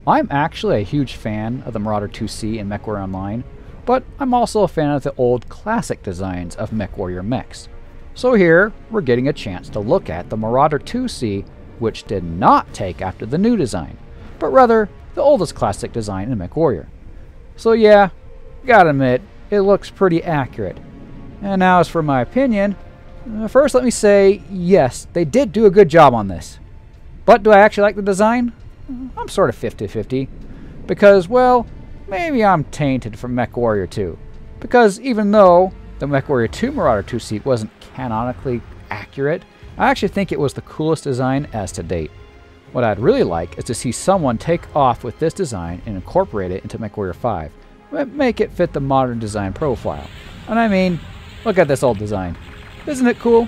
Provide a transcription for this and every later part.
I'm actually a huge fan of the Marauder IIC in Mechwarrior Online, but I'm also a fan of the old classic designs of Mechwarrior mechs. So here, we're getting a chance to look at the Marauder IIC, which did not take after the new design, but rather the oldest classic design in Mechwarrior. So yeah, gotta admit, it looks pretty accurate. And now as for my opinion, first let me say, yes, they did do a good job on this. But do I actually like the design? I'm sort of 50-50. Because, well, maybe I'm tainted from Mechwarrior 2. Because even though the Mechwarrior 2 Marauder IIC wasn't canonically accurate, I actually think it was the coolest design as to date. What I'd really like is to see someone take off with this design and incorporate it into Mechwarrior 5. Make it fit the modern design profile. And I mean, look at this old design. Isn't it cool?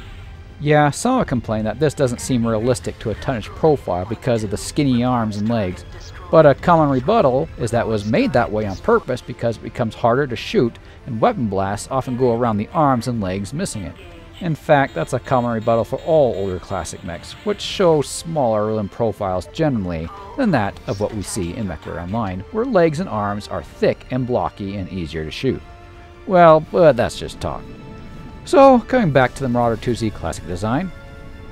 Yeah, some have complained that this doesn't seem realistic to a tonnage profile because of the skinny arms and legs, but a common rebuttal is that it was made that way on purpose because it becomes harder to shoot, and weapon blasts often go around the arms and legs, missing it. In fact, that's a common rebuttal for all older classic mechs, which show smaller limb profiles generally than that of what we see in Mechwarrior Online, where legs and arms are thick and blocky and easier to shoot. Well, but that's just talk. So, coming back to the Marauder IIC classic design,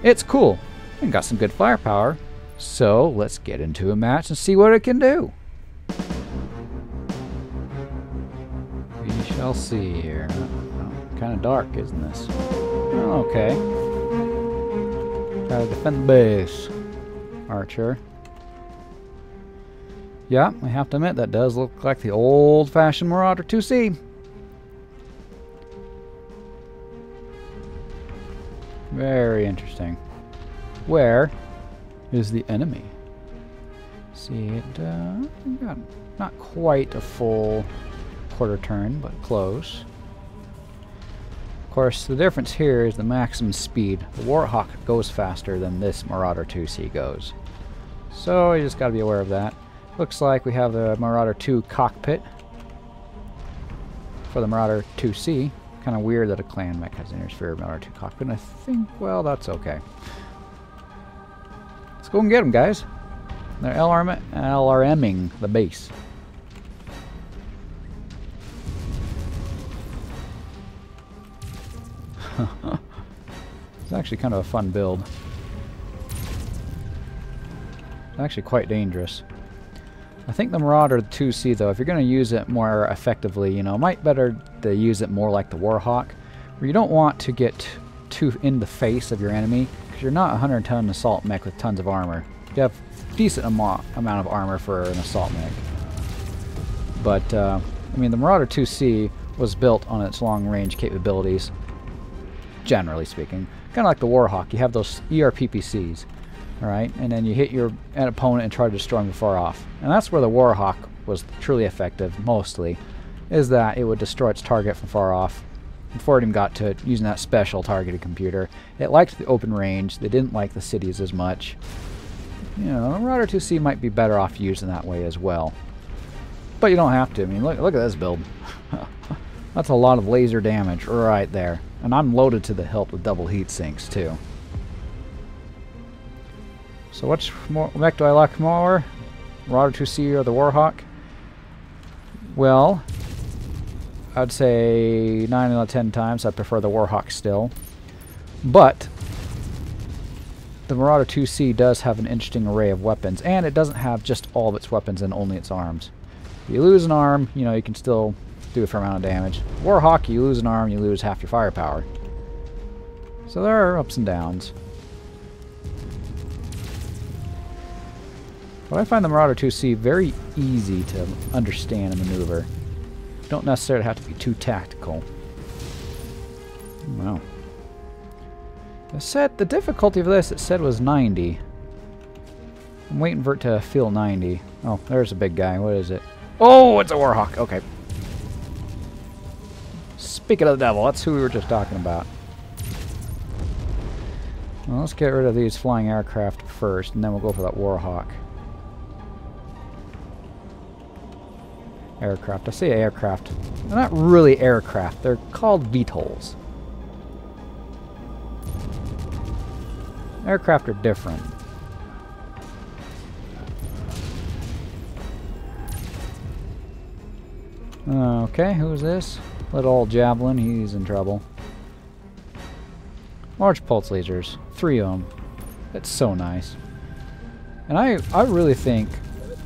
it's cool and got some good firepower, so let's get into a match and see what it can do. We shall see here. Oh, kind of dark, isn't this? Oh, okay. Gotta defend the base. Archer. Yeah, I have to admit that does look like the old-fashioned Marauder IIC. Very interesting. Where is the enemy? See it, got not quite a full quarter turn, but close. Of course, the difference here is the maximum speed. The Warhawk goes faster than this Marauder IIC goes. So you just got to be aware of that. Looks like we have the Marauder 2 cockpit for the Marauder IIC. Kind of weird that a clan mech has an interfere Marauder 2 cockpit, and I think, well, that's okay. Let's go and get them, guys. They're LRMing the base. It's actually kind of a fun build. It's actually quite dangerous. I think the Marauder 2C, though, if you're going to use it more effectively, you know, it might better to use it more like the Warhawk, where you don't want to get too in the face of your enemy, because you're not a 100-ton assault mech with tons of armor. You have a decent amount of armor for an assault mech. But, I mean, the Marauder 2C was built on its long-range capabilities, generally speaking. Kind of like the Warhawk. You have those ERPPCs. Alright, and then you hit your opponent and try to destroy him far off. And that's where the Warhawk was truly effective, mostly, is that it would destroy its target from far off. Before it even got to using that special targeted computer. It liked the open range, they didn't like the cities as much. You know, the Marauder 2C might be better off used in that way as well. But you don't have to. I mean, look at this build. That's a lot of laser damage right there. And I'm loaded to the hilt with double heat sinks, too. So which mech do I like more? Marauder 2C or the Warhawk? Well, I'd say 9 out of 10 times I prefer the Warhawk still. But the Marauder 2C does have an interesting array of weapons, and it doesn't have just all of its weapons and only its arms. If you lose an arm, you know, you can still do a fair amount of damage. Warhawk, you lose an arm, you lose half your firepower. So there are ups and downs. But I find the Marauder 2C very easy to understand and maneuver. You don't necessarily have to be too tactical. Wow. The difficulty of this, it said, was 90. I'm waiting for it to feel 90. Oh, there's a big guy. What is it? Oh, it's a Warhawk. Okay. Speaking of the devil, that's who we were just talking about. Well, let's get rid of these flying aircraft first, and then we'll go for that Warhawk. Aircraft. I say aircraft. They're not really aircraft. They're called VTOLs. Aircraft are different. Okay, who's this? Little old Javelin, he's in trouble. Large pulse lasers, 3 of them. That's so nice. And I really think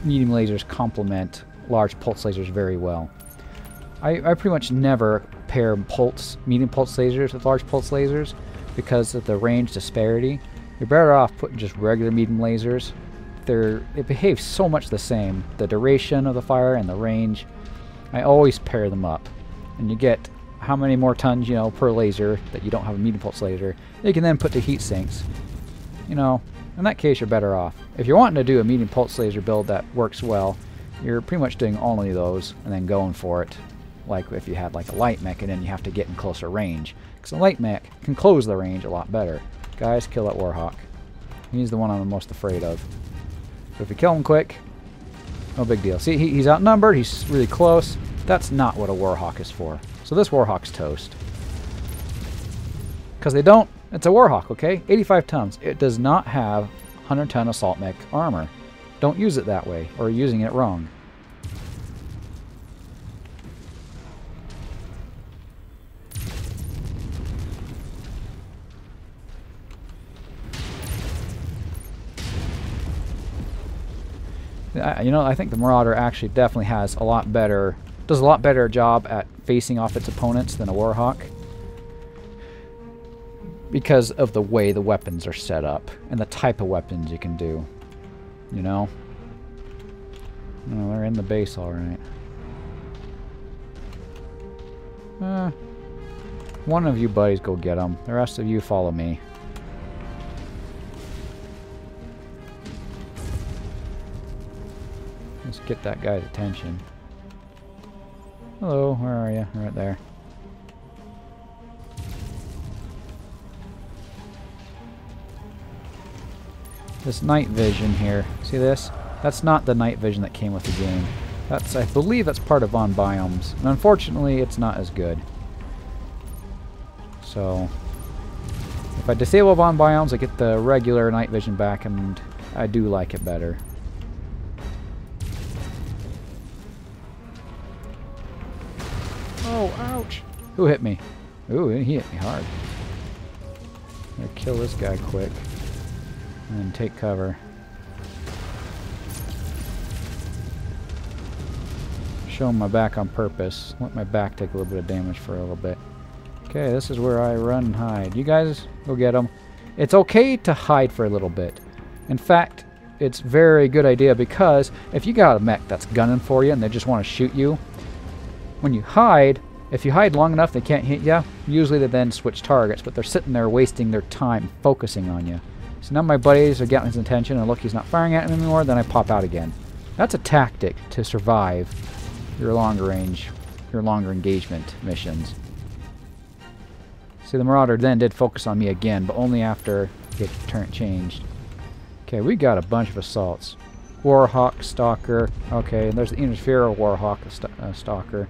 medium lasers complement large pulse lasers very well. I pretty much never pair medium pulse lasers with large pulse lasers because of the range disparity. You're better off putting just regular medium lasers. It behaves so much the same. The duration of the fire and the range. I always pair them up. And you get how many more tons, per laser that you don't have a medium pulse laser. You can then put to heat sinks. In that case, you're better off. If you're wanting to do a medium pulse laser build that works well, you're pretty much doing only those and then going for it. Like if you had like a light mech and then you have to get in closer range. Because a light mech can close the range a lot better. Guys, kill that Warhawk. He's the one I'm the most afraid of. But if you kill him quick, no big deal. See, he's outnumbered, he's really close. That's not what a Warhawk is for. So this Warhawk's toast. Because they don't, it's a Warhawk, okay? 85 tons. It does not have 100-ton assault mech armor. Don't use it that way, or you're using it wrong. I think the Marauder actually definitely does a lot better job at facing off its opponents than a Warhawk. Because of the way the weapons are set up and the type of weapons you can do. Oh, they're in the base alright. One of you buddies go get them. The rest of you follow me. Let's get that guy's attention. Hello, where are you? Right there. This night vision here. See this? That's not the night vision that came with the game. I believe that's part of Von Biomes. And unfortunately, it's not as good. So, if I disable Von Biomes, I get the regular night vision back, and I do like it better. Oh, ouch! Who hit me? Ooh, he hit me hard. I'm gonna kill this guy quick. And then take cover. Show my back on purpose. Let my back take a little bit of damage for a little bit. Okay, this is where I run and hide. You guys, go get them. It's okay to hide for a little bit. In fact, it's a very good idea because if you got a mech that's gunning for you and they just want to shoot you, when you hide, if you hide long enough they can't hit you, usually they then switch targets, but they're sitting there wasting their time focusing on you. So now my buddies are getting his attention, and look, he's not firing at him anymore, then I pop out again. That's a tactic to survive your longer range, your longer engagement missions. See, the Marauder then did focus on me again, but only after it changed. Okay, we got a bunch of assaults. Warhawk, Stalker, okay, and there's the Interferer Warhawk, Stalker,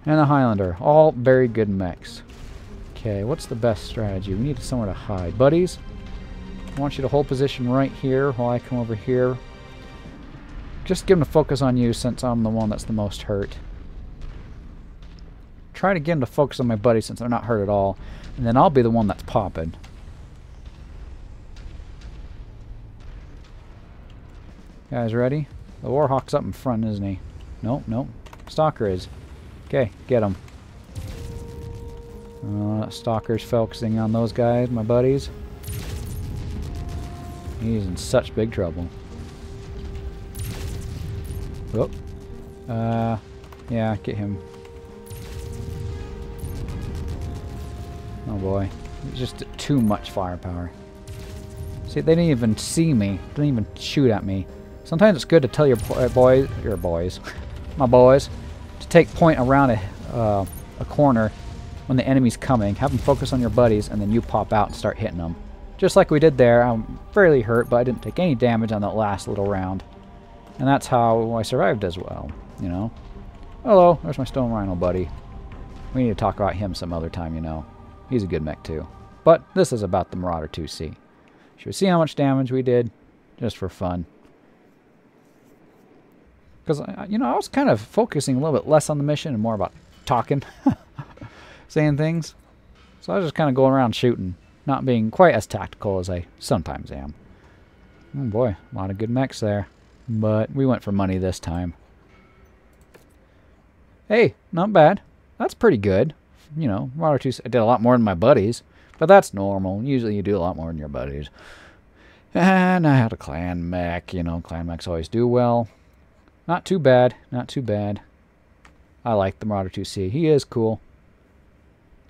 and the Highlander. All very good mechs. Okay, what's the best strategy? We need somewhere to hide. Buddies, I want you to hold position right here while I come over here. Just give them to focus on you since I'm the one that's the most hurt. Try to get them to focus on my buddies since they're not hurt at all. And then I'll be the one that's popping. Guys ready? The Warhawk's up in front, isn't he? Nope, nope. Stalker is. Okay, get him. Stalker's focusing on those guys, my buddies. He's in such big trouble. Whoop. Yeah, get him. Oh boy. It's just too much firepower. See, they didn't even see me. Didn't even shoot at me. Sometimes it's good to tell your boys, my boys, to take point around a corner when the enemy's coming. Have them focus on your buddies, and then you pop out and start hitting them. Just like we did there. I'm fairly hurt, but I didn't take any damage on that last little round. And that's how I survived as well, you know. Hello, there's my Stone Rhino buddy. We need to talk about him some other time, you know. He's a good mech too. But this is about the Marauder IIC. Should we see how much damage we did? Just for fun. Because, you know, I was kind of focusing a little bit less on the mission and more about talking, saying things. So I was just kind of going around shooting, not being quite as tactical as I sometimes am. Oh boy, a lot of good mechs there. But we went for money this time. Hey, not bad. That's pretty good. You know, Marauder IIC, I did a lot more than my buddies. But that's normal. Usually you do a lot more than your buddies. And I had a clan mech. You know, clan mechs always do well. Not too bad. Not too bad. I like the Marauder IIC. He is cool.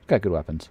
Got good weapons.